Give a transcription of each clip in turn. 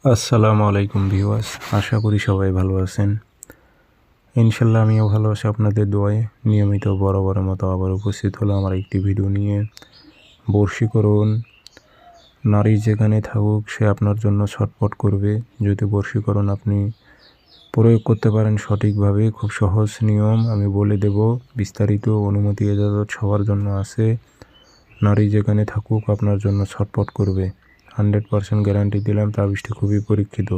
আসসালামু আলাইকুম ভিউয়ার্স, আশা করি সবাই ভালো আছেন। ইনশাল্লাহ আমিও ভালো আছি আপনাদের দোয়ায়। নিয়মিত বরাবরের মতো আবার উপস্থিত হলো আমার একটি ভিডিও নিয়ে। বশীকরণ, নারী যেখানে থাকুক সে আপনার জন্য ছটফট করবে যদি বশীকরণ আপনি প্রয়োগ করতে পারেন সঠিকভাবে। খুব সহজ নিয়ম আমি বলে দেব, বিস্তারিত অনুমতি এজাজত সবার জন্য আছে। নারী যেখানে থাকুক আপনার জন্য ছটফট করবে, 100% গ্যারান্টি দিলাম। তাবিজটি খুবই পরীক্ষিত।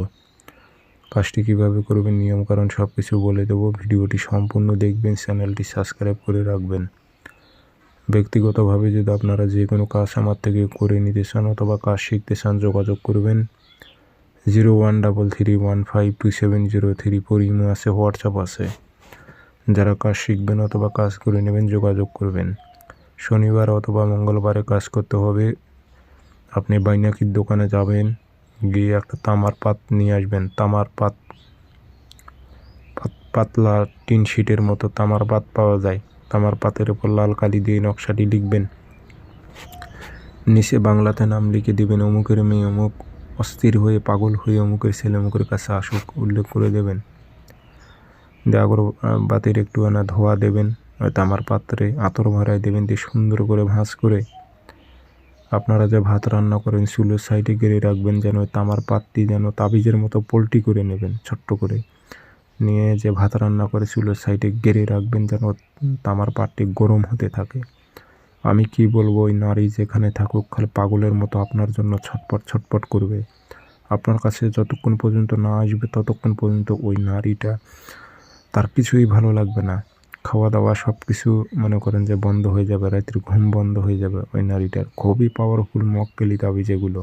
কাজটি কীভাবে করবেন, নিয়মকানুন সব কিছু বলে দেবো। ভিডিওটি সম্পূর্ণ দেখবেন, চ্যানেলটি সাবস্ক্রাইব করে রাখবেন। ব্যক্তিগতভাবে যদি আপনারা যে কোনো কাজ আমার থেকে করে নিতে চান অথবা কাজ শিখতে চান, যোগাযোগ করবেন 0133152703। ইমো আছে, হোয়াটসঅ্যাপ আছে। যারা কাজ শিখবেন অথবা কাজ করে নেবেন যোগাযোগ করবেন। শনিবার অথবা মঙ্গলবারে কাজ করতে হবে। আপনি বাইনাকির দোকানে যাবেন, গিয়ে একটা তামার পাত নিয়ে আসবেন। তামার পাত, পাতলা টিন শিটের মতো তামার পাত পাওয়া যায়। তামার পাতের উপর লাল কালি দিয়ে নকশাটি লিখবেন। নিচে বাংলাতে নাম লিখে দিবেন, অমুকের মেয়ে অমুক অস্থির হয়ে পাগল হয়ে অমুকের ছেলে অমুকের কাছে আসুক, উল্লেখ করে দেবেন। আগরবাতির একটু ধোয়া দেবেন, তামার পাত্রে আতর ভরায় দেবেন, দিয়ে সুন্দর করে ভাঁজ করে আপনারা যে ভাত রান্না করেন চুলোর সাইডে গেড়ে রাখবেন, যেন তামার পাতটি যেন তাবিজের মতো পোল্টি করে নেবেন। ছোট্ট করে নিয়ে যে ভাত রান্না করে চুলোর সাইডে গেড়ে রাখবেন, যেন তামার পাতটি গরম হতে থাকে। আমি কি বলবো, ওই নারী যেখানে থাকুক খালি পাগলের মতো আপনার জন্য ছটপট ছটপট করবে। আপনার কাছে যতক্ষণ পর্যন্ত না আসবে ততক্ষণ পর্যন্ত ওই নারীটা, তার কিছুই ভালো লাগবে না। খাওয়া দাওয়া সব কিছু মনে করেন যে বন্ধ হয়ে যাবে, রাত্রে ঘুম বন্ধ হয়ে যাবে। ওই নারীটার খুবই পাওয়ারফুল মক্কেলি তাবিজ এগুলো।